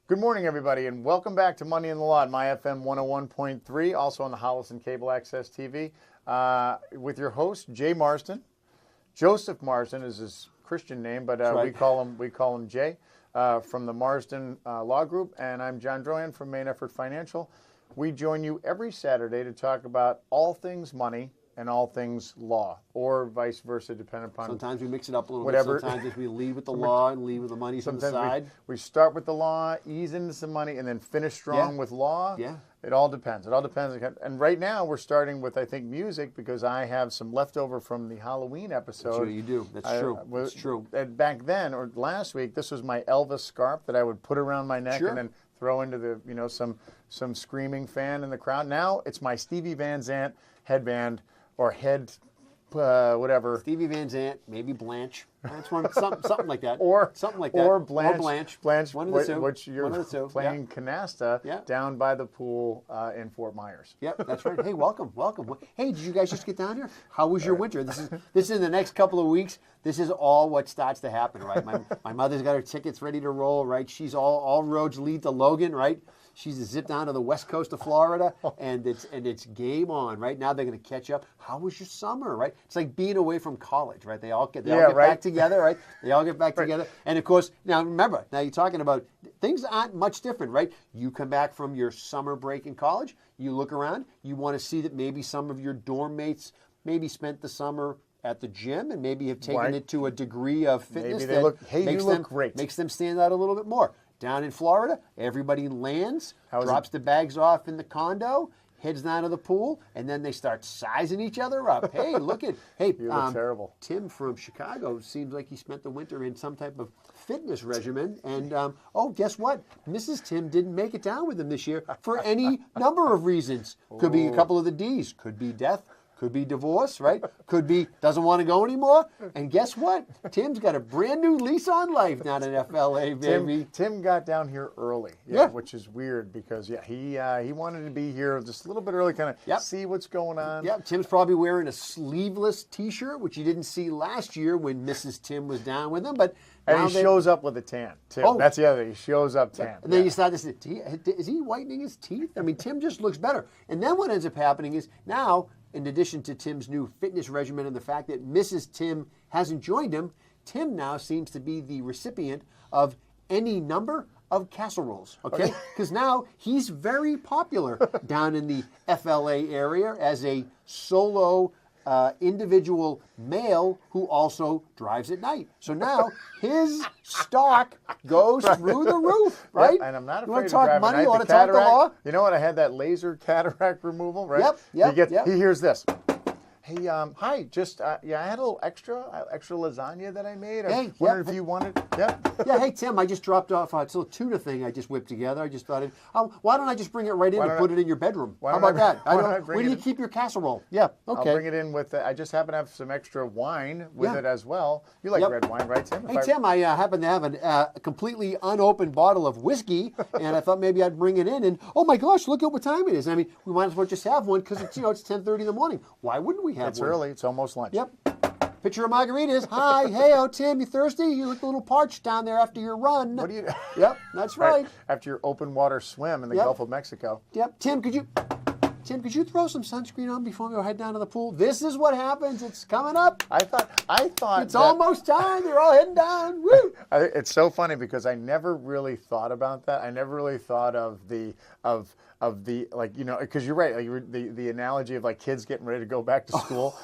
Good morning, everybody, and welcome back to Money in the Law at MyFM 101.3, also on the Hollison Cable Access TV, with your host, Jay Marsden. Joseph Marsden is his Christian name, but right. we call him Jay from the Marsden Law Group, and I'm John Droyan from Main Effort Financial. We join you every Saturday to talk about all things money and all things law, or vice versa, depending upon... Sometimes we mix it up a little whatever. bit. Sometimes we lead with the law and lead with the money from the side. We start with the law, ease into some money, and then finish strong with law. Yeah. It all depends. It all depends. And right now, we're starting with, I think, music, because I have some leftover from the Halloween episode. That's true, you do. That's true. That's true. And back then, or last week, this was my Elvis scarf that I would put around my neck and then throw into the, some screaming fan in the crowd. Now, it's my Stevie Van Zandt headband, or whatever. Stevie Van Zandt, maybe Blanche. That's one, something like that. Or something like that. Or Blanche. One of the two. Which you're playing canasta down by the pool in Fort Myers. Yep, that's right. Hey, welcome. Hey, did you guys just get down here? How was your winter? This is in the next couple of weeks. This is all what starts to happen, right? My mother's got her tickets ready to roll, right? She's all roads lead to Logan, right? She's a zip down to the west coast of Florida, and it's game on. Right now, they're going to catch up. How was your summer? Right? It's like being away from college. Right? They all get back together. Right? They all get back together. And of course, now remember, now you're talking about things aren't much different. Right? You come back from your summer break in college. You look around. You want to see that maybe some of your dorm mates maybe spent the summer at the gym and maybe have taken it to a degree of fitness maybe they look great. Makes them stand out a little bit more. Down in Florida, everybody lands, drops the bags off in the condo, heads down to the pool, and then they start sizing each other up. Hey, look at you look terrible. Tim from Chicago seems like he spent the winter in some type of fitness regimen. And guess what? Mrs. Tim didn't make it down with him this year for any number of reasons. Could be a couple of the D's. Could be death. Could be divorce, right? Could be doesn't want to go anymore. And guess what? Tim's got a brand new lease on life down in FLA, baby. Tim got down here early, which is weird because he wanted to be here just a little bit early, kind of see what's going on. Yeah, Tim's probably wearing a sleeveless T-shirt, which you didn't see last year when Mrs. Tim was down with him, but. And he shows up with a tan, too. That's the other thing. He shows up tan. And then you start to say, is he whitening his teeth? I mean, Tim just looks better. And then what ends up happening is now, in addition to Tim's new fitness regimen and the fact that Mrs. Tim hasn't joined him, Tim now seems to be the recipient of any number of casseroles, okay? Because now he's very popular down in the FLA area as a solo individual male who also drives at night. So now his stock goes through the roof, right? And I'm not afraid you want to to talk drive money? at night. You want to talk the law? You know what? I had that laser cataract removal, right? He hears this. Hey, hi, just, I had a little extra lasagna that I made. I wondered if you wanted, hey, Tim, I just dropped off a little tuna thing I just whipped together. I just thought, why don't I just bring it right in and put it in your bedroom? How about that? Where do you keep your casserole? Yeah, okay. I'll bring it in with, I just happen to have some extra wine with it as well. You like red wine, right, Tim? Hey, Tim, I happen to have a completely unopened bottle of whiskey, and I thought maybe I'd bring it in, and oh my gosh, look at what time it is. I mean, we might as well just have one because it's 10:30 in the morning. Why wouldn't we have one? It's early. It's almost lunch. Yep. Picture of margaritas. Hi. Hey, Tim, you thirsty? You look a little parched down there after your run. What do you... Yep, that's right. After your open water swim in the Gulf of Mexico. Yep. Tim, could you throw some sunscreen on before we head down to the pool? This is what happens. It's coming up. I thought it's almost time. They're all heading down. Woo! It's so funny because I never really thought about that. I never really thought of the because you're right, like the analogy of like kids getting ready to go back to school,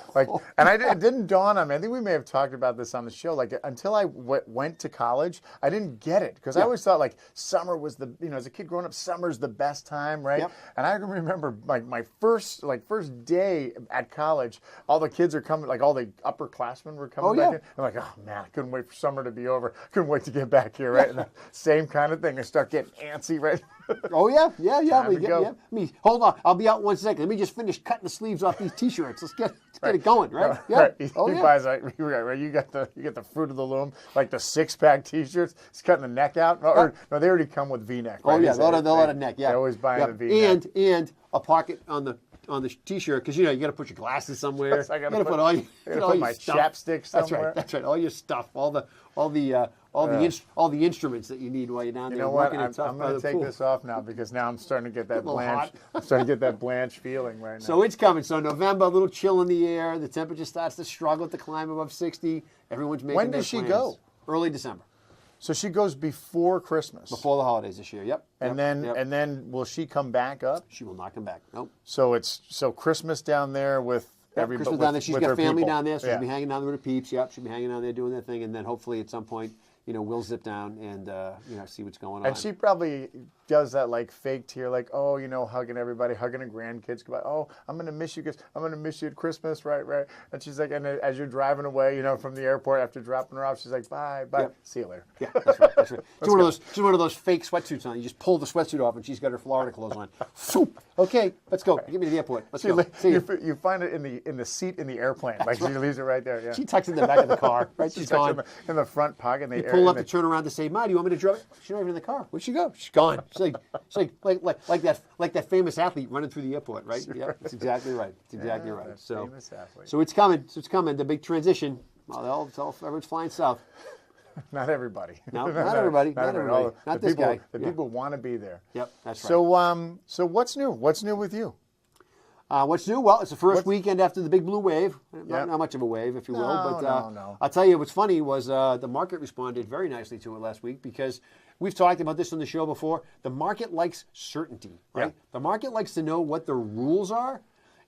and it didn't dawn on me. I think we may have talked about this on the show. Like until I went to college, I didn't get it because I always thought like summer was as a kid growing up, summer's the best time, right? Yep. And I remember like my first day at college, all the kids are coming, like all the upperclassmen were coming back in. I'm like, oh man, I couldn't wait for summer to be over. Couldn't wait to get back here, right? And the same kind of thing. I start getting antsy, right? Oh yeah. Hold on, I'll be out 1 second. Let me just finish cutting the sleeves off these T-shirts. Let's get it going, right? Right. You got the fruit of the loom, like the 6-pack T-shirts. He's cutting the neck out. No, they already come with V-neck. Right? Oh yeah, they'll let a neck. Yeah, they always buy the V-neck and a pocket on the T-shirt because you got to put your glasses somewhere. Yes, I got to to all your my stuff. chapstick somewhere. That's right. All your stuff, all the instruments that you need while you're down there. You know what? working in I'm going to take this off now because now I'm starting to get that blanche. I'm starting to get that blanche feeling right now. So it's coming. So November, a little chill in the air. The temperature starts to struggle to climb above 60. Everyone's making When their does she plans. go? Early December. So she goes before Christmas. Before the holidays this year. Yep. And then will she come back up? She will not come back. Nope. So Christmas down there with everybody. Christmas down there. She's got family people. down there, so she'll be hanging down there with her peeps. Yep. She'll be hanging down there doing their thing, and then hopefully at some point, we'll zip down and see what's going on. And she probably does that like fake tear, like, oh, hugging everybody, hugging her grandkids. Goodbye. Oh, I'm gonna miss you guys. I'm gonna miss you at Christmas, right? And she's like, and as you're driving away, from the airport after dropping her off, she's like, bye. Yep. See you later. Yeah, that's right. That's right. She's one of those fake sweatsuits on. You just pull the sweatsuit off, and she's got her Florida clothes on. Okay, let's go. Get me to the airport. Let's go. See you find it in the seat in the airplane, like she leaves it right there. Yeah. She tucks it in the back of the car. Right, she's gone. In the front pocket. You pull up to turn around to say, "Ma, do you want me to drive?" She's not even in the car. Where'd she go? She's gone. She's like that famous athlete running through the airport, right? Yeah, that's exactly right. It's exactly right. So it's coming. So it's coming. The big transition. Everyone's flying south. Not everybody. No, not everybody. Not everybody. Not this guy. The people want to be there. Yep, that's right. So what's new? What's new with you? What's new? Well, it's the first weekend after the big blue wave. Not much of a wave, if you will. But no. I'll tell you what's funny was the market responded very nicely to it last week because we've talked about this on the show before. The market likes certainty, right? Yeah. The market likes to know what the rules are.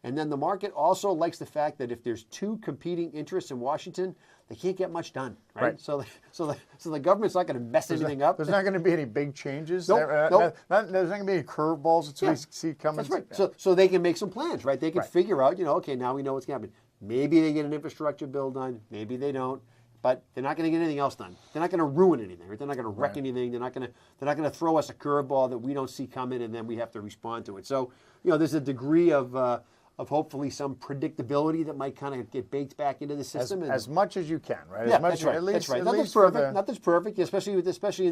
And then the market also likes the fact that if there's two competing interests in Washington, they can't get much done, right? So the government's not going to mess anything up. There's not going to be any big changes. Nope. There's not going to be any curveballs that we see coming. That's right. So they can make some plans, right? They can figure out, okay, now we know what's going to happen. Maybe they get an infrastructure bill done. Maybe they don't. But they're not going to get anything else done. They're not going to ruin anything. Right? They're not going to wreck anything. They're not going to throw us a curveball that we don't see coming, and then we have to respond to it. So there's a degree of hopefully some predictability that might kind of get baked back into the system. As much as you can, right? Yeah, that's right. That's right. Nothing's perfect. Nothing's perfect, especially in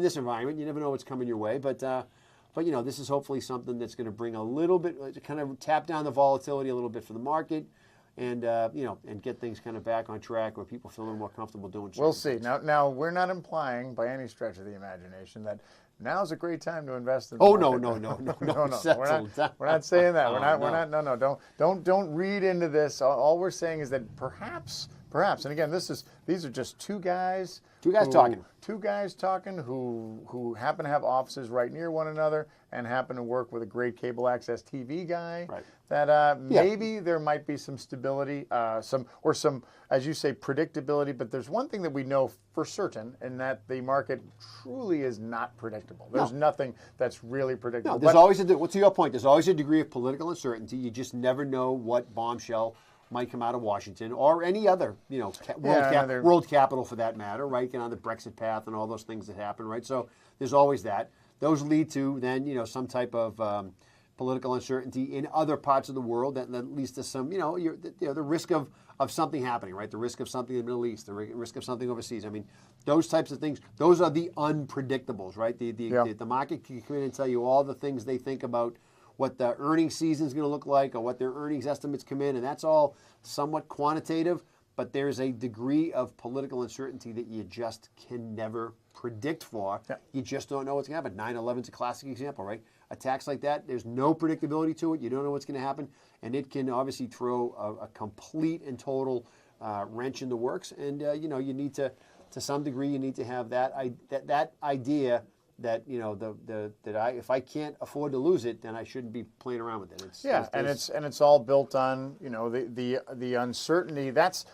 this environment. You never know what's coming your way. But this is hopefully something that's going to bring a little bit, kind of tap down the volatility a little bit for the market. And and get things kind of back on track where people feel a little more comfortable doing something. We'll see. Now we're not implying by any stretch of the imagination that now's a great time to invest in. No. We're not saying that. Don't read into this. All we're saying is that perhaps, and again, these are just two guys talking who happen to have offices right near one another and happen to work with a great cable access TV guy. Right. That maybe there might be some stability, some, as you say, predictability. But there's one thing that we know for certain, and that the market truly is not predictable. There's nothing that's really predictable. No, there's always to your point, there's always a degree of political uncertainty. You just never know what bombshell might come out of Washington or any other, world capital for that matter, right? Get on the Brexit path and all those things that happen, right? So there's always that. Those lead to then, some type of political uncertainty in other parts of the world that leads to some, the risk of something happening, right? The risk of something in the Middle East, the risk of something overseas. I mean, those types of things, those are the unpredictables, right? The market can come in and tell you all the things they think about what the earnings season is going to look like or what their earnings estimates come in, and that's all somewhat quantitative, but there's a degree of political uncertainty that you just can never predict for. Yeah. You just don't know what's going to happen. 9/11 is a classic example, right? Attacks like that, there's no predictability to it. You don't know what's going to happen, and it can obviously throw a complete and total wrench in the works. And you need to some degree, you need to have that idea that if I can't afford to lose it, then I shouldn't be playing around with it. It's all built on the uncertainty. That's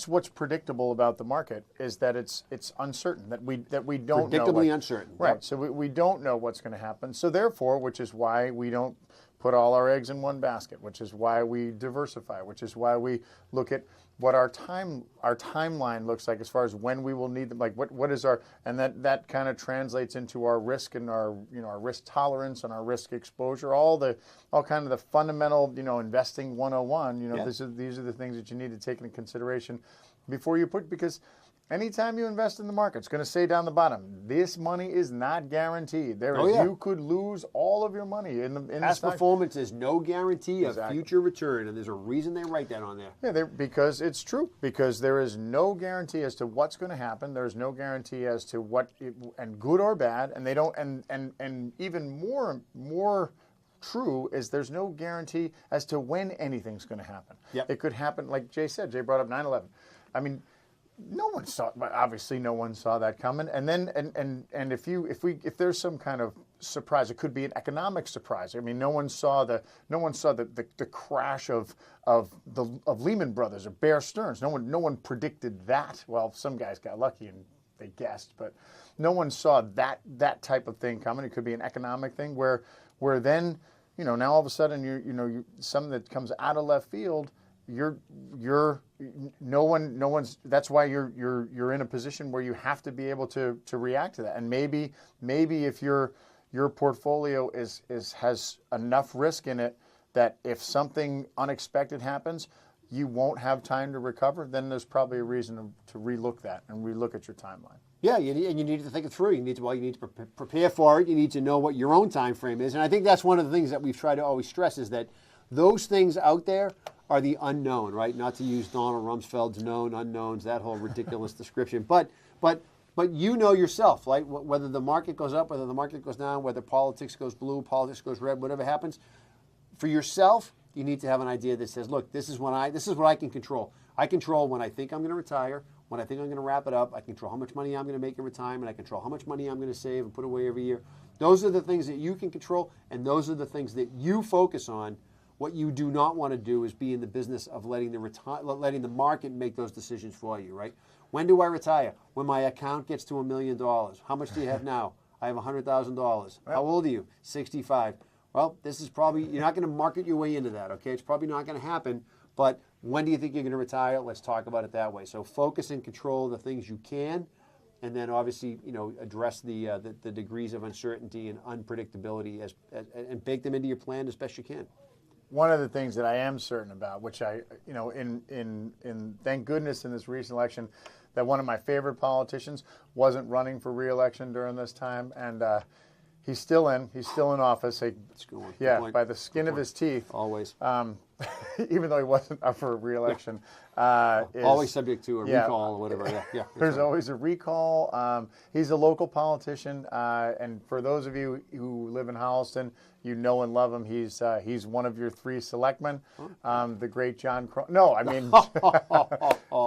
what's predictable about the market is that it's uncertain, that we don't know. Predictably uncertain. Right. Yep. So we don't know what's going to happen. So therefore, which is why we don't put all our eggs in one basket, which is why we diversify, which is why we look at what our timeline looks like as far as when we will need them, like what is our, and that kind of translates into our risk and our risk tolerance and our risk exposure, all kind of the fundamental investing 101. These are the things that you need to take into consideration before you put, because Anytime you invest in the market, it's going to say down the bottom, this money is not guaranteed. You could lose all of your money in the Past stock. performance is no guarantee of future return, and there's a reason they write that on there. Yeah, because it's true. Because there is no guarantee as to what's going to happen. There's no guarantee as to and good or bad, and they don't. And even more true is there's no guarantee as to when anything's going to happen. Yep. It could happen, like Jay said. Jay brought up 9/11. I mean, no one saw, obviously no one saw that coming. And then and if there's some kind of surprise, it could be an economic surprise. I mean, no one saw the crash of Lehman Brothers or Bear Stearns. No one predicted that. Well, some guys got lucky and they guessed, but no one saw that type of thing coming. It could be an economic thing where then, now all of a sudden you something that comes out of left field. No one's. That's why you're in a position where you have to be able to react to that. And maybe if your portfolio has enough risk in it that if something unexpected happens, you won't have time to recover. Then there's probably a reason to relook that and relook at your timeline. Yeah, and you need to think it through. You need to prepare for it. You need to know what your own time frame is. And I think that's one of the things that we've tried to always stress is that those things out there are the unknown, right? Not to use Donald Rumsfeld's known unknowns, that whole ridiculous description. But you know yourself, right? Whether the market goes up, whether the market goes down, whether politics goes blue, politics goes red, whatever happens, for yourself, you need to have an idea that says, look, this is what I can control. I control when I think I'm going to retire, when I think I'm going to wrap it up. I control how much money I'm going to make in retirement. I control how much money I'm going to save and put away every year. Those are the things that you can control, and those are the things that you focus on. What you do not want to do is be in the business of letting the market make those decisions for you, right? When do I retire? When my account gets to $1 million. How much do you have now? I have $100,000. How old are you? 65. Well, this is probably, you're not going to market your way into that, okay? It's probably not going to happen, but when do you think you're going to retire? Let's talk about it that way. So focus and control the things you can, and then obviously, address the degrees of uncertainty and unpredictability and bake them into your plan as best you can. One of the things that I am certain about, which in thank goodness in this recent election, that one of my favorite politicians wasn't running for re-election during this time, and he's still in office. By the skin of his teeth. Always. Even though he wasn't up for re-election. Always subject to a recall or whatever. Yeah. There's always a recall. He's a local politician, and for those of you who live in Holliston, you know and love him. He's one of your 3 selectmen. The great John Cronin. No, I mean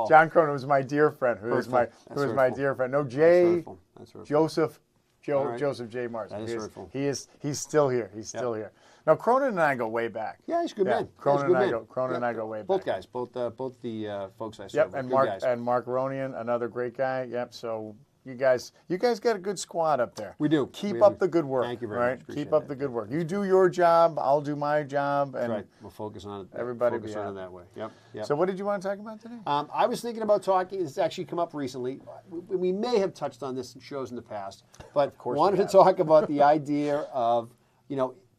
John Cronin was my dear friend. Who was my dear friend? No, Jay. That's Joseph. Joseph J. Martin. He's still here. He's still here. Now Cronin and I go way back. Yeah, he's a good man. Cronin and I go way back. Both guys, both the folks I serve. Yep, and Mark Ronian, another great guy. Yep. So you guys got a good squad up there. We do. Keep up the good work. Thank you very much. Keep up the good work. You do your job. I'll do my job. And right. We'll focus on it. Everybody focus on it that way. Yep. So what did you want to talk about today? I was thinking about talking. It's actually come up recently. We may have touched on this in shows in the past, but wanted to talk about the idea of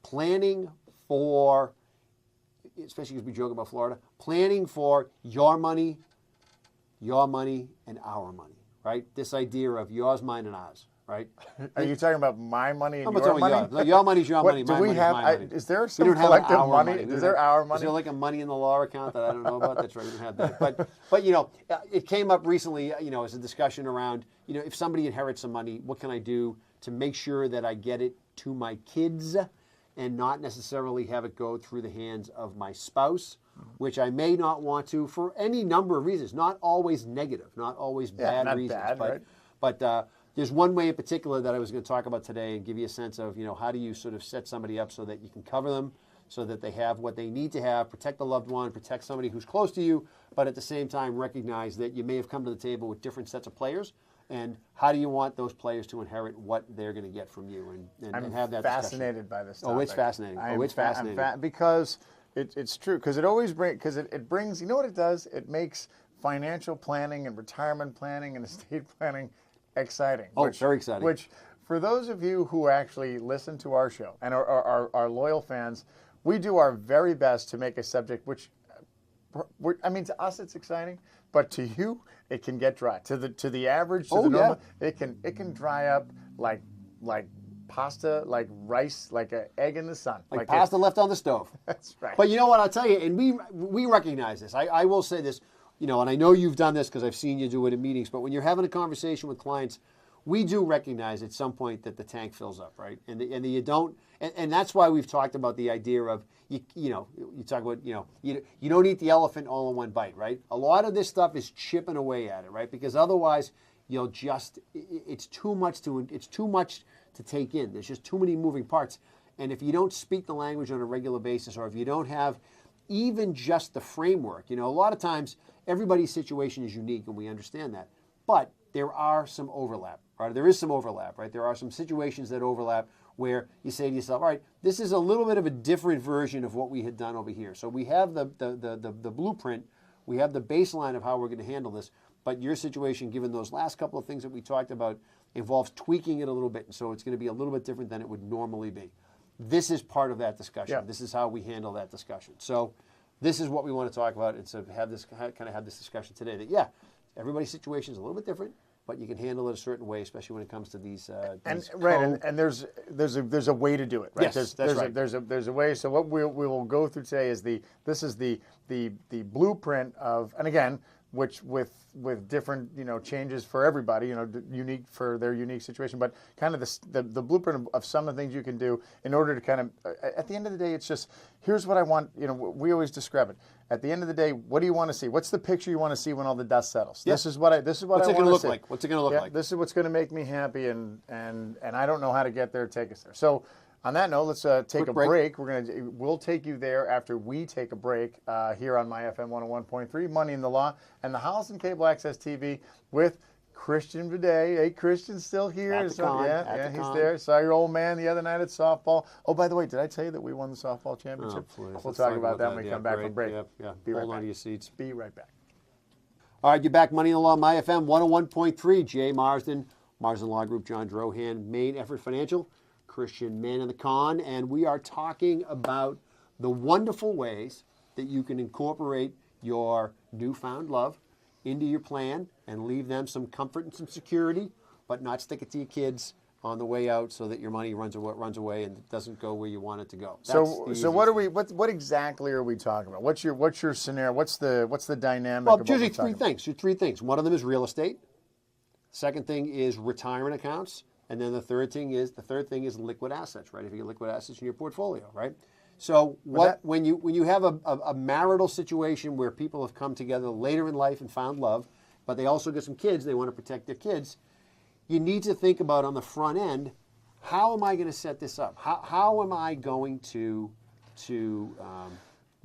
planning for, especially because we joke about Florida, planning for your money, and our money. Right? This idea of yours, mine, and ours. Right? Are you talking about my money and your money? Yours. No, your money's your money. Do my we money's have? my money. Is there some collective money? Is there our money? Is there like a money in the law account that I don't know about? That's right. We don't have that. But it came up recently. As a discussion around if somebody inherits some money, what can I do to make sure that I get it to my kids and not necessarily have it go through the hands of my spouse, which I may not want to for any number of reasons, not always negative, not always bad reasons. But there's one way in particular that I was going to talk about today and give you a sense of, how do you sort of set somebody up so that you can cover them, so that they have what they need to have, protect the loved one, protect somebody who's close to you, but at the same time recognize that you may have come to the table with different sets of players. And how do you want those players to inherit what they're going to get from you and have that discussion? I'm fascinated by this topic. Oh, it's fascinating. It's fascinating. Because it's true. Because it always brings, you know what it does? It makes financial planning and retirement planning and estate planning exciting. Very exciting. Which, for those of you who actually listen to our show and are loyal fans, we do our very best to make a subject which I mean, to us it's exciting, but to you it can get dry. To the average, to the normal, it can dry up like pasta, like rice, like an egg in the sun, like pasta left on the stove. That's right. But you know what? I'll tell you, and we recognize this. I will say this, and I know you've done this because I've seen you do it in meetings. But when you're having a conversation with clients, we do recognize at some point that the tank fills up, right? And you don't, and that's why we've talked about the idea of you talk about you don't eat the elephant all in one bite, right? A lot of this stuff is chipping away at it, right? Because otherwise it's too much to take in. There's just too many moving parts, and if you don't speak the language on a regular basis, or if you don't have even just the framework, a lot of times everybody's situation is unique, and we understand that, but there are some overlap, right? There is some overlap, right? There are some situations that overlap where you say to yourself, all right, this is a little bit of a different version of what we had done over here. So we have the blueprint, we have the baseline of how we're going to handle this, but your situation, given those last couple of things that we talked about, involves tweaking it a little bit, and so it's going to be a little bit different than it would normally be. This is part of that discussion. Yeah. This is how we handle that discussion. So this is what we want to talk about, and so have this discussion today. That everybody's situation is a little bit different, but you can handle it a certain way, especially when it comes to these. And there's a way to do it, right? Yes, there's a way. So what we will go through today is the blueprint of, and again, which with different changes for everybody, unique for their unique situation, but kind of the blueprint of some of the things you can do in order to kind of, at the end of the day, it's just, here's what I want. We always describe it. At the end of the day, what do you want to see? What's the picture you want to see when all the dust settles? Yeah. This is what I want to see. What's it going to look like? What's it going to look like? This is what's going to make me happy, and I don't know how to get there. Take us there. So on that note, let's take a break. We'll take you there after we take a break here on My FM 101.3, Money in the Law, and the Holliston Cable Access TV with Christian Bidet. Hey, Christian's still here. He's there. Saw your old man the other night at softball. Oh, by the way, did I tell you that we won the softball championship? We'll talk about that when we come back from break. Yeah. Hold on to your seats. Be right back. All right, you're back. Money in the Law, My FM 101.3. Jay Marsden Law Group, John Drohan, Main Effort Financial, Christian Man in the Con, and we are talking about the wonderful ways that you can incorporate your newfound love into your plan and leave them some comfort and some security, but not stick it to your kids on the way out so that your money runs away and doesn't go where you want it to go. So what exactly are we talking about? What's your scenario? What's the dynamic? Well, usually three things. One of them is real estate. Second thing is retirement accounts. And then the third thing is liquid assets, right? If you get liquid assets in your portfolio, right? So when you have a marital situation where people have come together later in life and found love, but they also get some kids, they want to protect their kids, you need to think about on the front end, how am I going to set this up? How am I going to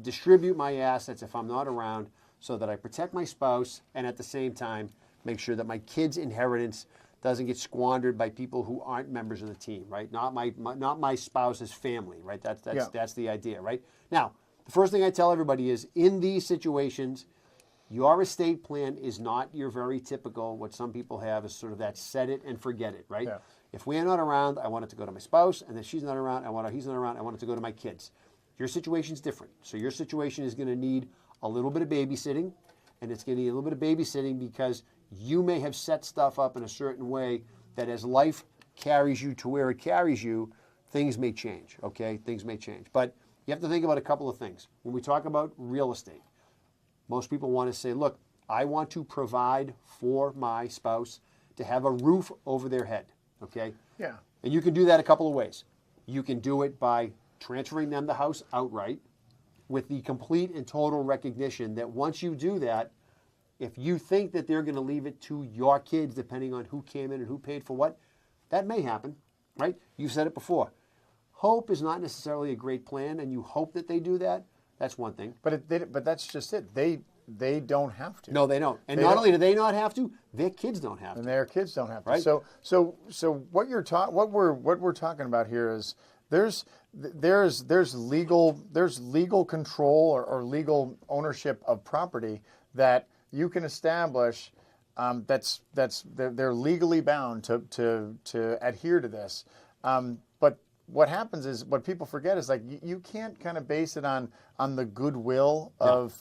distribute my assets if I'm not around so that I protect my spouse and at the same time make sure that my kids' inheritance doesn't get squandered by people who aren't members of the team, right? Not my spouse's family, right? That's the idea, right? Now, the first thing I tell everybody is in these situations, your estate plan is not your very typical, what some people have is sort of that set it and forget it, right? Yeah. If we're not around, I want it to go to my spouse, and if she's not around, he's not around, I want it to go to my kids. Your situation's different. So your situation is going to need a little bit of babysitting, and it's going to need a little bit of babysitting because you may have set stuff up in a certain way that as life carries you to where it carries you, things may change, okay? Things may change. But you have to think about a couple of things. When we talk about real estate, most people want to say, look, I want to provide for my spouse to have a roof over their head, okay? Yeah. And you can do that a couple of ways. You can do it by transferring them the house outright with the complete and total recognition that once you do that, if you think that they're going to leave it to your kids, depending on who came in and who paid for what, that may happen, right? You've said it before. Hope is not necessarily a great plan, and you hope that they do that. That's one thing. But that's just it. They don't have to. No, they don't. And not only do they not have to, their kids don't have to. And their kids don't have to. Right? So what we're talking about here is there's legal control or legal ownership of property that you can establish. They're legally bound to adhere to this. But what happens is, what people forget is like you can't kind of base it on the goodwill of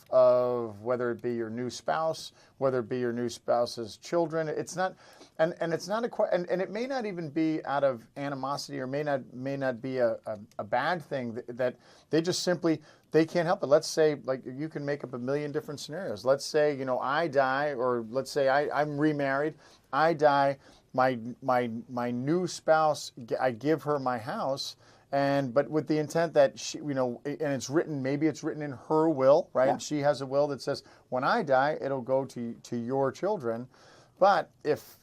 whether it be your new spouse, whether it be your new spouse's children. It's not, and it's not and it may not even be out of animosity, or may not be a bad thing, that they just simply, they can't help it. Let's say, like, you can make up a million different scenarios. Let's say, I die, or let's say I'm remarried, I die. My new spouse, I give her my house, but with the intent that she, and it's written, maybe it's written in her will, right? Yeah. She has a will that says, when I die, it'll go to your children. But if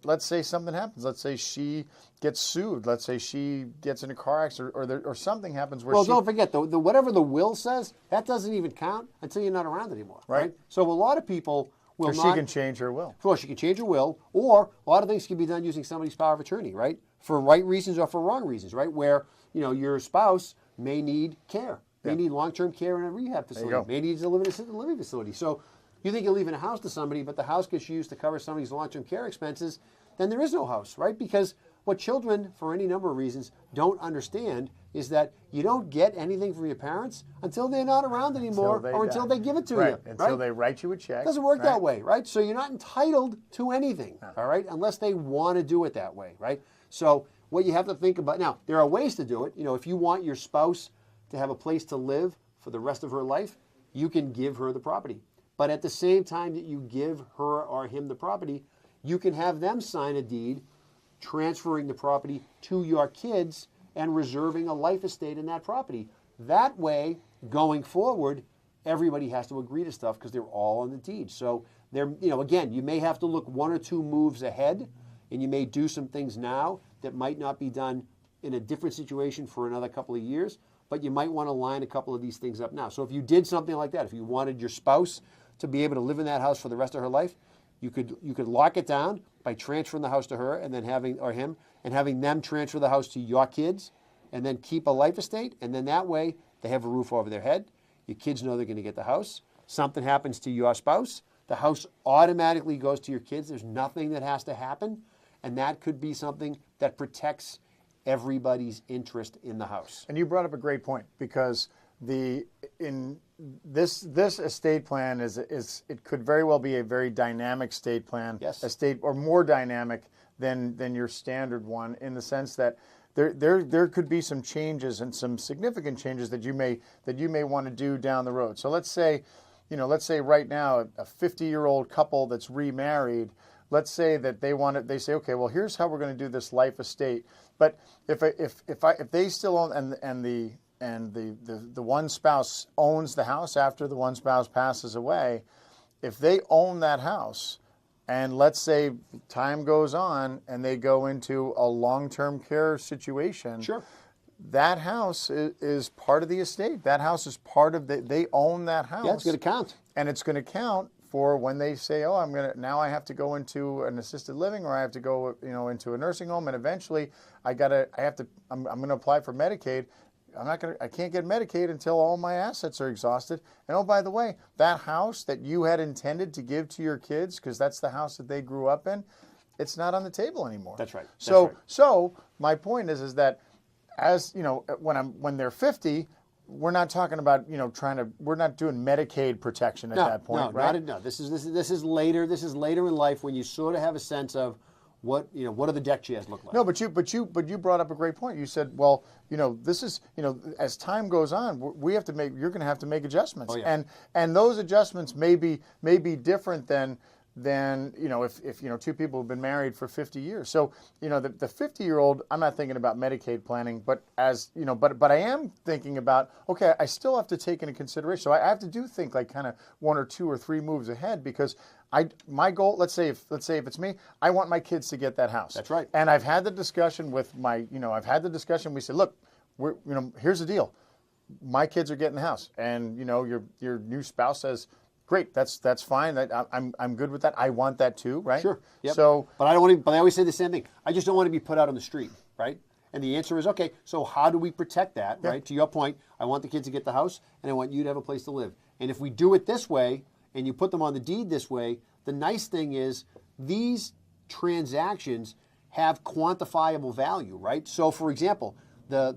let's say something happens, let's say she gets sued, let's say she gets in a car accident, or something happens where don't forget, the whatever the will says, that doesn't even count until you're not around anymore, right? So a lot of people will not. She can change her will. Well, she can change her will, or a lot of things can be done using somebody's power of attorney, right? For right reasons or for wrong reasons, right? Where, your spouse may need care, may need long-term care in a rehab facility, may need to live in a assisted living facility. So you think you're leaving a house to somebody, but the house gets used to cover somebody's long-term care expenses, then there is no house, right? Because what children, for any number of reasons, don't understand is that you don't get anything from your parents until they're not around anymore, until they give it to you. Until they write you a check. It doesn't work that way, right? So you're not entitled to anything, all right, unless they want to do it that way, right? So what you have to think about, now, there are ways to do it. If you want your spouse to have a place to live for the rest of her life, you can give her the property. But at the same time that you give her or him the property, you can have them sign a deed transferring the property to your kids and reserving a life estate in that property. That way, going forward, everybody has to agree to stuff because they're all on the deed. So again, you may have to look one or two moves ahead, and you may do some things now that might not be done in a different situation for another couple of years, but you might want to line a couple of these things up now. So if you did something like that, if you wanted your spouse to be able to live in that house for the rest of her life, you could lock it down by transferring the house to her and then having them transfer the house to your kids, and then keep a life estate, and then that way they have a roof over their head. Your kids know they're going to get the house. Something happens to your spouse, the house automatically goes to your kids. There's nothing that has to happen, and that could be something that protects everybody's interest in the house. And you brought up a great point, because this estate plan is it could very well be a very dynamic estate plan, estate, or more dynamic than your standard one, in the sense that there could be some changes, and some significant changes that you may want to do down the road. So let's say right now a 50-year-old couple that's remarried, let's say that they say, okay, well, here's how we're going to do this life estate. But if they still own, and the one spouse owns the house after the one spouse passes away, if they own that house, and let's say time goes on and they go into a long-term care situation, that house is part of the estate. That house is part of they own that house. Yeah, it's going to count. And it's going to count for when they say, oh, now I have to go into an assisted living, or I have to go, into a nursing home, and eventually I'm going to apply for Medicaid. I can't get Medicaid until all my assets are exhausted. And oh, by the way, that house that you had intended to give to your kids, because that's the house that they grew up in, it's not on the table anymore. That's right. So my point is that, as when they're 50, we're not talking about we're not doing Medicaid protection at that point, right? No. This is later. This is later in life, when you sort of have a sense of what do the deck chairs look like. No, but you brought up a great point. You said, well, this is, as time goes on, you're going to have to make adjustments. Oh, yeah. And those adjustments may be different than if two people have been married for 50 years. So the 50-year-old, I'm not thinking about Medicaid planning, but but I am thinking about, okay, I still have to take into consideration. So I have to think like kind of one or two or three moves ahead, because my goal, let's say if it's me, I want my kids to get that house. That's right. And I've had the discussion with we said, look, here's the deal. My kids are getting the house, and your new spouse says, great, that's fine. I'm good with that. I want that too, right? Sure. Yep. So, but I don't want to. But I always say the same thing. I just don't want to be put out on the street, right? And the answer is, okay, so how do we protect that, right? To your point, I want the kids to get the house, and I want you to have a place to live. And if we do it this way, and you put them on the deed this way, the nice thing is these transactions have quantifiable value, right? So, for example,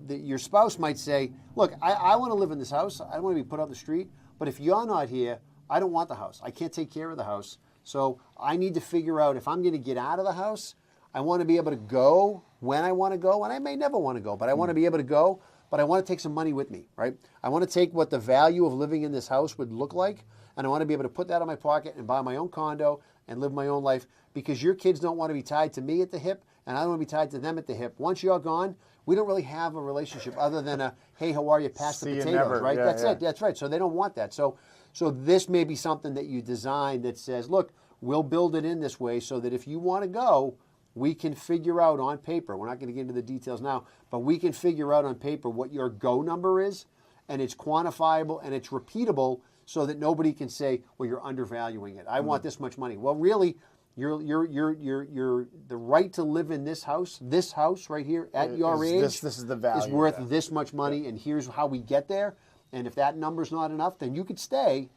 your spouse might say, look, I want to live in this house. I don't want to be put on the street. But if you're not here, I don't want the house. I can't take care of the house. So I need to figure out if I'm going to get out of the house, I want to be able to go when I want to go, and I may never want to go, but I want to be able to go, but I want to take some money with me, right? I want to take what the value of living in this house would look like, and I want to be able to put that in my pocket and buy my own condo and live my own life, because your kids don't want to be tied to me at the hip, and I don't want to be tied to them at the hip. Once you're gone, we don't really have a relationship other than a, hey, how are you, pass the potatoes, right? That's it, that's right. So they don't want that. So this may be something that you design that says, look, we'll build it in this way so that if you want to go, we can figure out on paper, we're not going to get into the details now, but we can figure out on paper what your go number is, and it's quantifiable and it's repeatable so that nobody can say, well, you're undervaluing it. I want this much money. Well, really, you're the right to live in this house right here at your age, this is the value, is worth this much money, and here's how we get there. And if that number's not enough, then you could stay.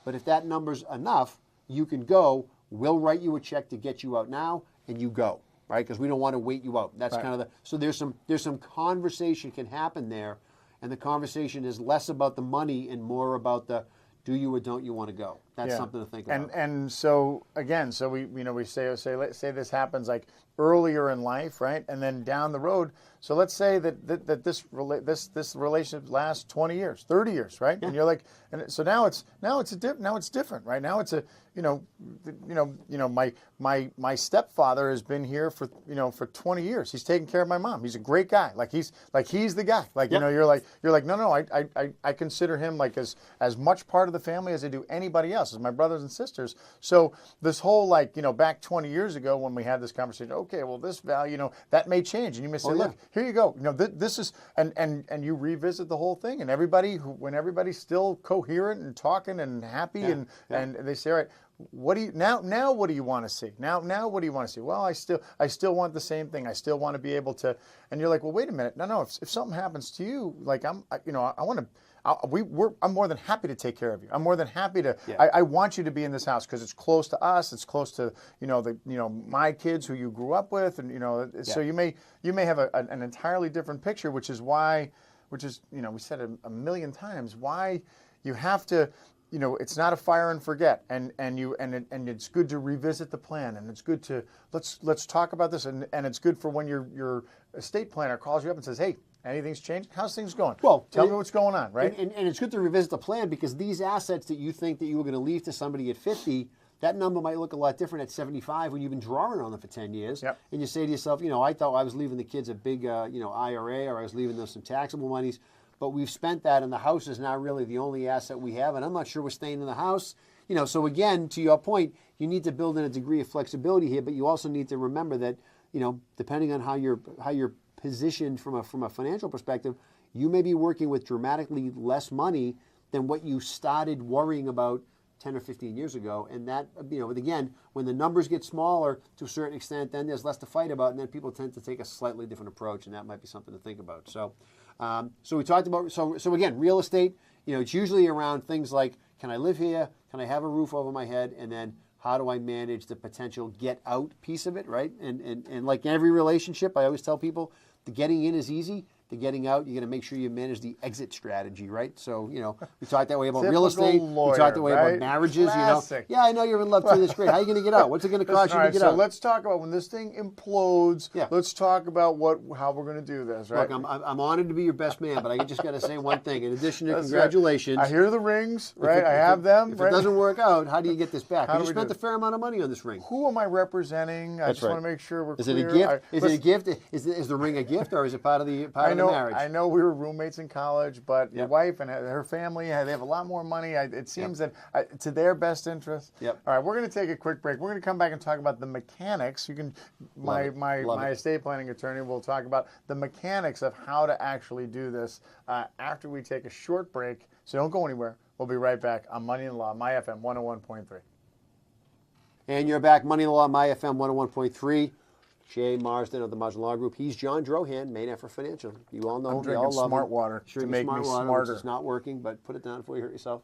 But if that number's enough, you can go. We'll write you a check to get you out now, and you go, right? Because we don't want to wait you out. That's kind of so there's some conversation can happen there, and the conversation is less about the money and more about the do you or don't you want to go. That's something to think about. And so again, so we say this happens like earlier in life, right? And then down the road. So let's say that this relationship lasts 20 years, 30 years, right? Yeah. And you're like, and so now it's different, right? Now it's a my stepfather has been here for 20 years. He's taking care of my mom. He's a great guy. He's the guy. You're like no, I consider him like as much part of the family as I do anybody else, as my brothers and sisters. So this whole back 20 years ago when we had this conversation, okay, well this value, that may change, and you may say, look, here you go. This is and you revisit the whole thing, and when everybody's still coherent and talking and happy, and they say, all right, what do you now what do you want to see? Now what do you want to see? Well, I still want the same thing. I still want to be able to. And you're like, well, wait a minute. No. If something happens to you, I'm more than happy to take care of you. I'm more than happy to. Yeah. I want you to be in this house because it's close to us. It's close to my kids who you grew up with, and so you may have an entirely different picture, which is we said it a million times, why you have to. It's not a fire and forget, and it's good to revisit the plan, and it's good to let's talk about this, and it's good for when your estate planner calls you up and says, hey, anything's changed? How's things going? Well, tell me what's going on, right? And it's good to revisit the plan, because these assets that you think that you were going to leave to somebody at 50, that number might look a lot different at 75 when you've been drawing on them for 10 years. Yep. And you say to yourself, I thought I was leaving the kids a big IRA, or I was leaving them some taxable monies. But we've spent that, and the house is now really the only asset we have, and I'm not sure we're staying in the house. So again, to your point, you need to build in a degree of flexibility here, but you also need to remember that, depending on how you're positioned from a financial perspective, you may be working with dramatically less money than what you started worrying about 10 or 15 years ago. And that, but again, when the numbers get smaller to a certain extent, then there's less to fight about, and then people tend to take a slightly different approach, and that might be something to think about. So we talked about, so again, real estate, it's usually around things like, can I live here? Can I have a roof over my head? And then how do I manage the potential get out piece of it, right? And like every relationship, I always tell people, the getting in is easy. The getting out, you got to make sure you manage the exit strategy, right? So, we talked that way about real estate. Lawyer, we talked that way about marriages. Classic. Yeah, I know you're in love too. That's great. How are you going to get out? What's it going to cost you to get out? So let's talk about when this thing implodes. Yeah. Let's talk about how we're going to do this, right? Look, I'm honored to be your best man, but I just got to say one thing. In addition to congratulations, I hear the rings, right? I have them. If it doesn't work out, how do you get this back? You spent a fair amount of money on this ring. Who am I representing? I just want to make sure we're clear. Is it a gift? Is it a gift? Is the ring a gift, or is it part of the marriage? I know we were roommates in college, but your wife and her family, they have a lot more money. It seems that to their best interest. Yep. All right, we're going to take a quick break. We're going to come back and talk about the mechanics. My estate planning attorney will talk about the mechanics of how to actually do this after we take a short break. So don't go anywhere. We'll be right back on Money and Law, My FM 101.3. And you're back, Money and Law, My FM 101.3. Jay Marsden of the Marsden Law Group. He's John Drohan, Main Effort Financial. You all know him. I'm drinking smart water to make me smarter. Which is not working, but put it down before you hurt yourself.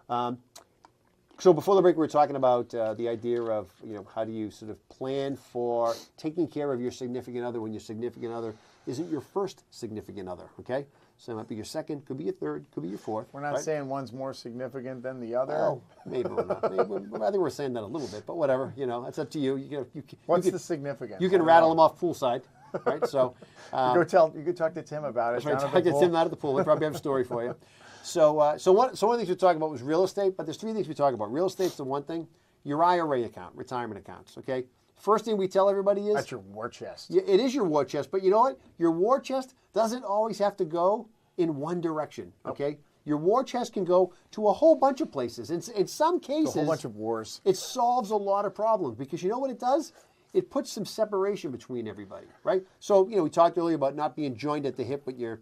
So before the break, we were talking about the idea of how do you sort of plan for taking care of your significant other when your significant other isn't your first significant other, okay? So it might be your second, could be your third, could be your fourth. We're not saying one's more significant than the other. Oh, maybe we're not. Maybe I think we're saying that a little bit, but whatever. That's up to you. What's the significance? You can rattle them off poolside, right? So you could talk to Tim about it. Right, talk to Tim out of the pool. He'll probably have a story for you. So one of the things we talk about was real estate, but there's three things we talk about. Real estate's the one thing. Your IRA account, retirement accounts, okay? First thing we tell everybody is... That's your war chest. It is your war chest, but you know what? Your war chest doesn't always have to go in one direction, okay? Nope. Your war chest can go to a whole bunch of places. In some cases... A whole bunch of wars. It solves a lot of problems because you know what it does? It puts some separation between everybody, right? So, we talked earlier about not being joined at the hip with your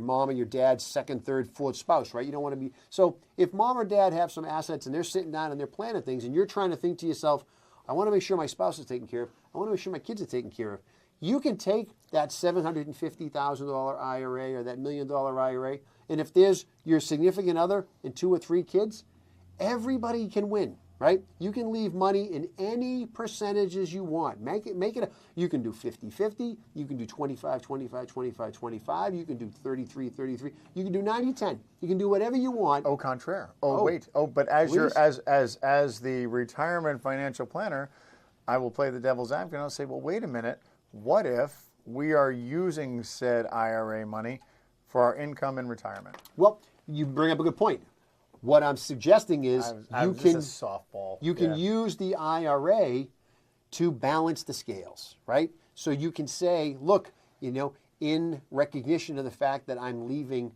mom and your dad's second, third, fourth spouse, right? You don't want to be... So if mom or dad have some assets and they're sitting down and they're planning things and you're trying to think to yourself, I want to make sure my spouse is taken care of. I want to make sure my kids are taken care of. You can take that $750,000 IRA or that $1 million IRA, and if there's your significant other and 2 or 3 kids, everybody can win, right? You can leave money in any percentages you want. You can do 50-50, you can do 25, 25, 25, 25, you can do 33, 33, you can do 90, 10. You can do whatever you want. Au contraire. But as the retirement financial planner, I will play the devil's advocate and I'll say, well, wait a minute. What if we are using said IRA money for our income in retirement? Well, you bring up a good point. What I'm suggesting is you can use the IRA to balance the scales, right? So you can say, look, in recognition of the fact that I'm leaving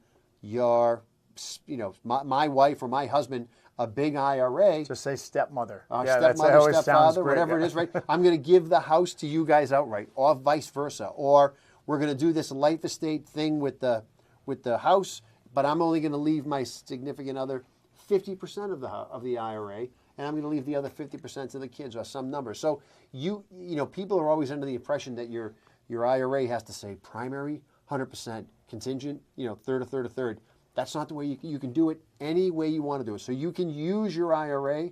my wife or my husband a big IRA. Just say stepmother. Stepmother, stepfather, whatever it is, right? I'm going to give the house to you guys outright, or vice versa. Or we're going to do this life estate thing with the house, but I'm only going to leave my significant other 50% of the IRA, and I'm going to leave the other 50% to the kids, or some number. So people are always under the impression that your IRA has to say primary, 100%, contingent, third, a third, a third. That's not the way you can do it any way you want to do it. So you can use your IRA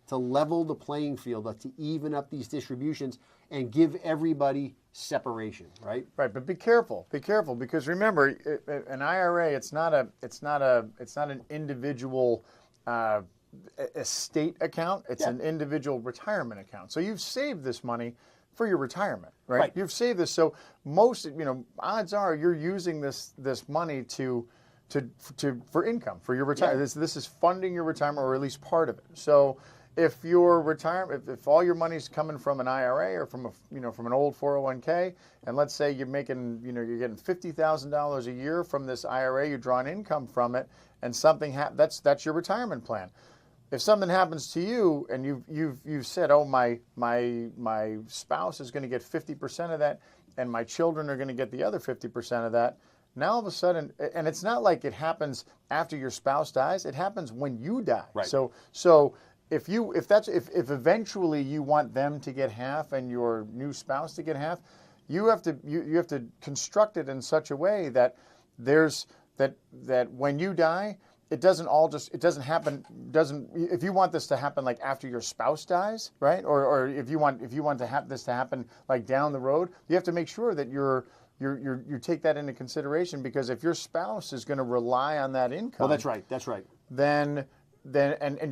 to level the playing field, to even up these distributions and give everybody separation, right? Right, but be careful, because remember, an IRA, it's not an individual estate account. It's an individual retirement account. So you've saved this money for your retirement, right? You've saved this. So most, odds are you're using this money for income, for your retirement. This is funding your retirement, or at least part of it. So if your retirement, if all your money's coming from an IRA or from from an old 401k, and let's say you're making, you're getting $50,000 a year from this IRA, you're drawing income from it, and something that's your retirement plan. If something happens to you and you've said, oh, my spouse is going to get 50% of that, and my children are going to get the other 50% of that. Now all of a sudden, and it's not like it happens after your spouse dies. It happens when you die. Right. So if eventually you want them to get half and your new spouse to get half, you have to construct it in such a way that that when you die, it doesn't happen. If you want this to happen like after your spouse dies, right? Or if you want this to happen like down the road, you have to make sure that you take that into consideration, because if your spouse is going to rely on that income, well, that's right. Then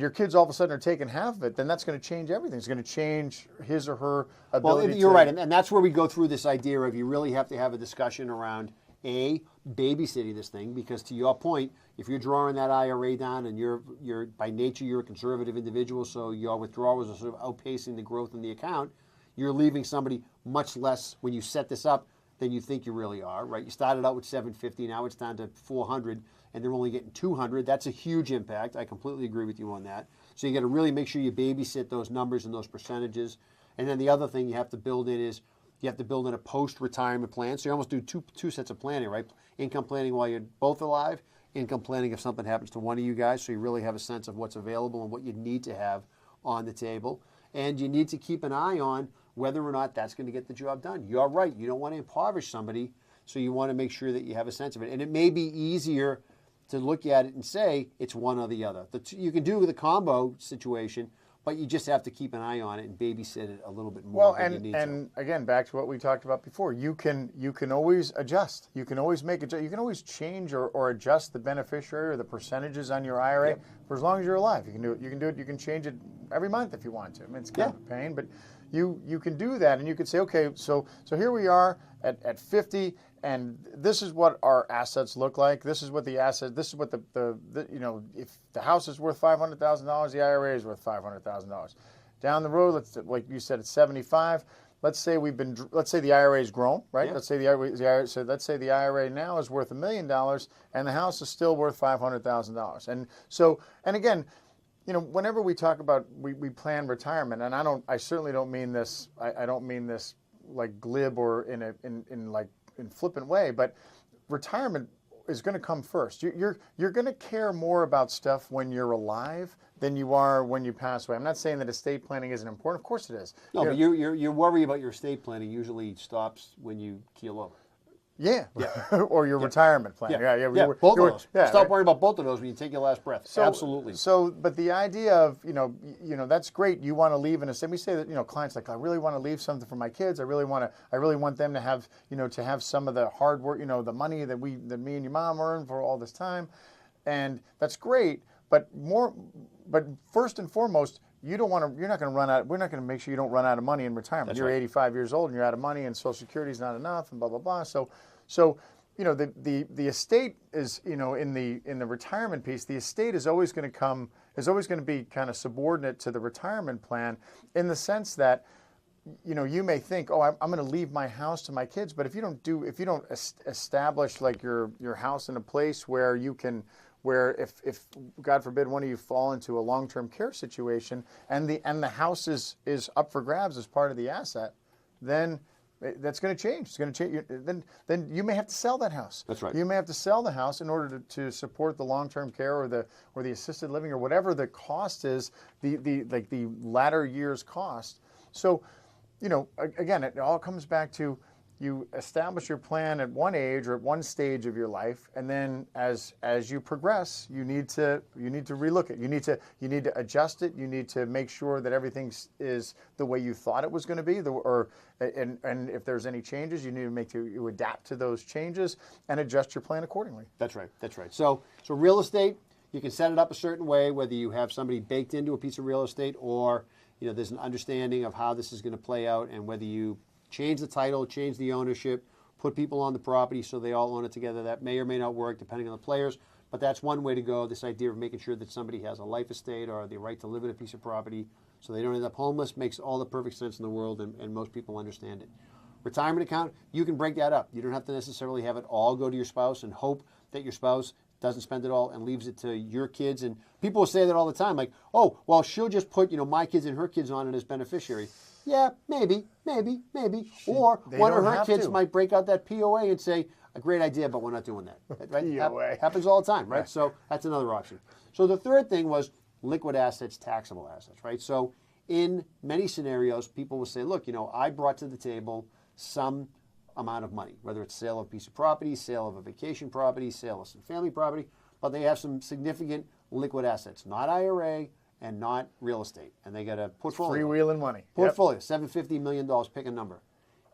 your kids all of a sudden are taking half of it, then that's going to change everything. It's going to change his or her ability. Well, you're right, and that's where we go through this idea of you really have to have a discussion around babysitting this thing, because to your point, if you're drawing that IRA down and you're by nature you're a conservative individual, so your withdrawals are sort of outpacing the growth in the account, you're leaving somebody much less when you set this up than you think you really are, right? You started out with $750, now it's down to $400, and they're only getting $200. That's a huge impact. I completely agree with you on that. So you got to really make sure you babysit those numbers and those percentages. And then the other thing you have to build in is you have to build in a post-retirement plan. So you almost do two sets of planning, right? Income planning while you're both alive, income planning if something happens to one of you guys, so you really have a sense of what's available and what you need to have on the table. And you need to keep an eye on whether or not that's going to get the job done. You're right. You don't want to impoverish somebody, so you want to make sure that you have a sense of it. And it may be easier to look at it and say it's one or the other. You can do the combo situation, but you just have to keep an eye on it and babysit it a little bit more Well, than you need to. and again, back to what we talked about before, you can always adjust. You can always make you can always change or adjust the beneficiary or the percentages on your IRA for as long as you're alive. You can do it. You can do it. You can change it every month if you want to. I mean, it's kind of a pain, but you can do that, and you could say, okay, so here we are at 50. And this is what our assets look like. This is what the asset. This is what the if the house is worth $500,000, the IRA is worth $500,000. Down the road, like you said, it's 75. Let's say the IRA has grown, right? Yeah. Let's say the IRA. So let's say the IRA now is worth $1 million, and the house is still worth $500,000. And again, whenever we talk about we plan retirement, and I certainly don't mean this. I don't mean this like glib or in flippant way, but retirement is going to come first. You're going to care more about stuff when you're alive than you are when you pass away. I'm not saying that estate planning isn't important. Of course it is. No, but your worry about your estate planning usually stops when you keel over. Yeah. Or your retirement plan. Both of those. Stop worrying about both of those when you take your last breath. Absolutely. So, but the idea of that's great. You want to leave an estate. We say that clients like, I really want to leave something for my kids. I really want them to have to have some of the hard work, the money that me and your mom earned for all this time, and that's great. But first and foremost, you're not going to run out. We're not going to make sure you don't run out of money in retirement. You're 85 years old and you're out of money, and Social Security is not enough, and blah blah blah. So the estate is in the retirement piece. The estate is always going to be kind of subordinate to the retirement plan, in the sense that you may think, oh, I'm going to leave my house to my kids, but if you don't establish like your house in a place where you can. Where if God forbid one of you fall into a long-term care situation and the house is up for grabs as part of the asset, then that's going to change. It's going to change. Then you may have to sell that house. That's right. You may have to sell the house in order to support the long-term care or the assisted living or whatever the cost is, the latter years cost. So, again, it all comes back to you establish your plan at one age or at one stage of your life, and then as you progress, you need to relook it. You need to adjust it. You need to make sure that everything is the way you thought it was going to be. And if there's any changes, you need to you adapt to those changes and adjust your plan accordingly. That's right. So real estate, you can set it up a certain way, whether you have somebody baked into a piece of real estate or there's an understanding of how this is going to play out, and whether you change the title, change the ownership, put people on the property so they all own it together. That may or may not work depending on the players, but that's one way to go. This idea of making sure that somebody has a life estate or the right to live in a piece of property so they don't end up homeless makes all the perfect sense in the world, and most people understand it. Retirement account, you can break that up. You don't have to necessarily have it all go to your spouse and hope that your spouse doesn't spend it all and leaves it to your kids. And people will say that all the time, like, oh, well, she'll just put my kids and her kids on it as beneficiary. Yeah, maybe. Or one of her kids might break out that POA and say, a great idea, but we're not doing that. Right? POA. Happens all the time, right? So that's another option. So the third thing was liquid assets, taxable assets, right? So in many scenarios, people will say, look, I brought to the table some amount of money, whether it's sale of a piece of property, sale of a vacation property, sale of some family property, but they have some significant liquid assets, not IRA, and not real estate, and they got a portfolio. Freewheeling money. Portfolio, $750 million, pick a number.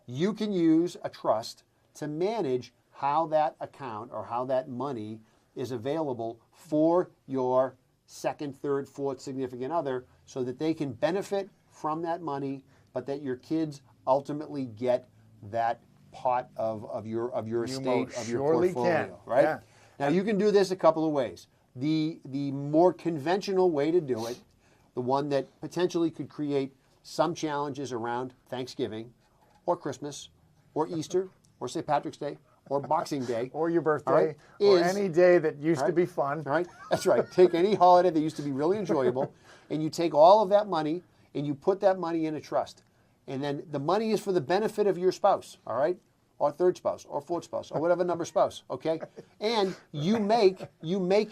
You can use a trust to manage how that account or how that money is available for your second, third, fourth significant other, so that they can benefit from that money, but that your kids ultimately get that pot of your estate, of your portfolio, right? Yeah. Now you can do this a couple of ways. The more conventional way to do it, the one that potentially could create some challenges around Thanksgiving or Christmas or Easter or St. Patrick's Day or Boxing Day. Or your birthday, or any day that used to be fun. Right? That's right. Take any holiday that used to be really enjoyable, and you take all of that money and you put that money in a trust. And then the money is for the benefit of your spouse, all right? Or third spouse, or fourth spouse, or whatever number spouse, okay? And you make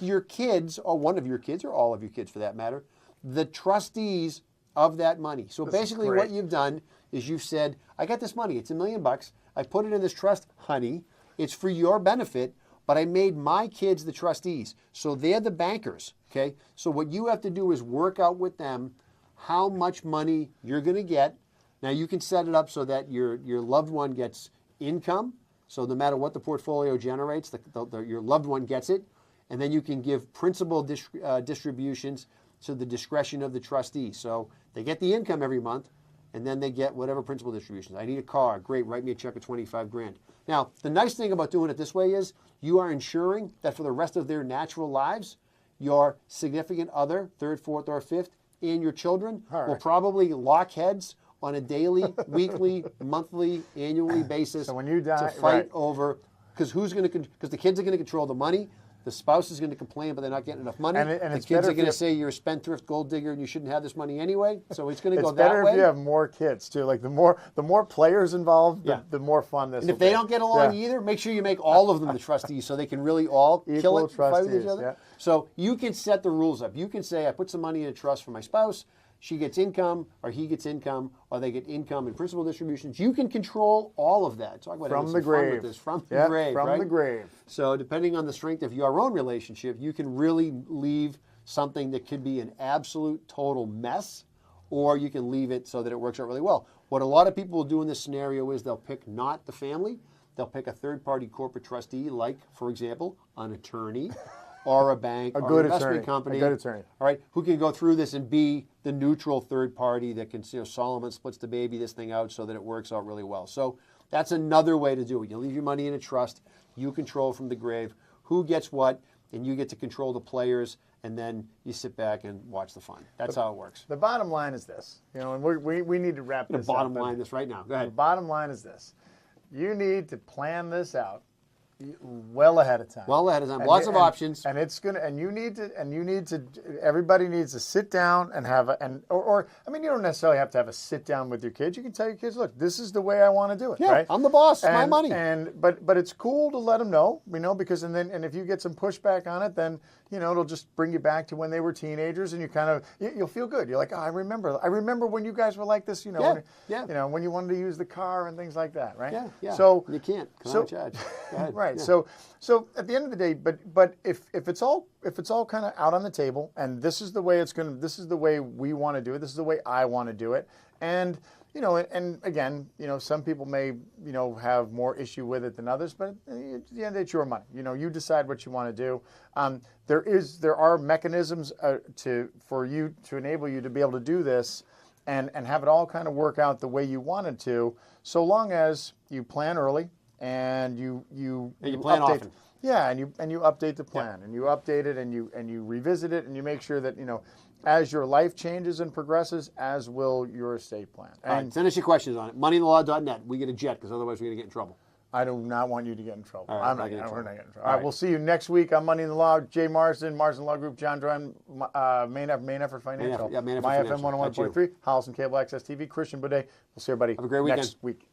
your kids, or one of your kids, or all of your kids for that matter, the trustees of that money. So basically what you've done is you've said, I got this money, it's $1 million, I put it in this trust, honey, it's for your benefit, but I made my kids the trustees. So they're the bankers, okay? So what you have to do is work out with them how much money you're going to get. Now, you can set it up so that your loved one gets income. So no matter what the portfolio generates, your loved one gets it. And then you can give principal distributions to the discretion of the trustee. So they get the income every month, and then they get whatever principal distributions. I need a car. Great, write me a check of $25,000. Now, the nice thing about doing it this way is you are ensuring that for the rest of their natural lives, your significant other, third, fourth, or fifth, and your children will probably lock heads on a daily, weekly, monthly, annually basis so when you die, to fight over, because the kids are going to control the money. The spouse is going to complain, but they're not getting enough money. And the kids are going to say you're a spendthrift gold digger and you shouldn't have this money anyway. So it's going to go that way. It's better if you have more kids too. Like the more players involved, the more fun this. And if they don't get along either, make sure you make all of them the trustees so they can really all kill it, fight with each other. Yeah. So you can set the rules up. You can say, I put some money in a trust for my spouse. She gets income, or he gets income, or they get income and principal distributions. You can control all of that. Talk about from the grave. From the grave, from the grave. So depending on the strength of your own relationship, you can really leave something that could be an absolute total mess, or you can leave it so that it works out really well. What a lot of people will do in this scenario is they'll pick not the family. They'll pick a third-party corporate trustee, like, for example, an attorney, or a bank, or an investment company, a good attorney, all right, who can go through this and be the neutral third party that can, Solomon splits the baby this thing out so that it works out really well. So that's another way to do it. You leave your money in a trust, you control from the grave who gets what, and you get to control the players, and then you sit back and watch the fun. That's how it works. The bottom line is this, and we need to wrap this up. The bottom line this right now. Go ahead. The bottom line is this: you need to plan this out well ahead of time. Well ahead of time. Lots of options. And it's gonna. And you need to. Everybody needs to sit down and have or I mean, you don't necessarily have to have a sit down with your kids. You can tell your kids, look, this is the way I want to do it. Yeah, right? I'm the boss. It's my money. But it's cool to let them know, because and if you get some pushback on it, then it'll just bring you back to when they were teenagers, and you'll feel good. You're like, oh, I remember when you guys were like this. When you wanted to use the car and things like that, right? Yeah. So you can't. Come on, charge. Go ahead. Right. Yeah. So at the end of the day, but if it's all kind of out on the table, and this is the way we want to do it, this is the way I want to do it, and and again, some people may have more issue with it than others, but at the end of the day, it's your money. You decide what you want to do. There are mechanisms to enable you to be able to do this, and have it all kind of work out the way you want it to, so long as you plan early. And you plan update, often. Yeah, and you update the plan, and you update it, and you revisit it, and you make sure that as your life changes and progresses, as will your estate plan. All right, send us your questions on it. Moneyinthelaw.net. We get a jet because otherwise we're going to get in trouble. I do not want you to get in trouble. All right, we're not getting in trouble. All right, we'll see you next week on Money in the Law. Jay Marsden, Marsden Law Group, John Dren, Main Effort Financial. Main Effort My Financial. FM 101.3, Hollis and Cable Access TV, Christian Boudet. We'll see everybody Have a great weekend. next week.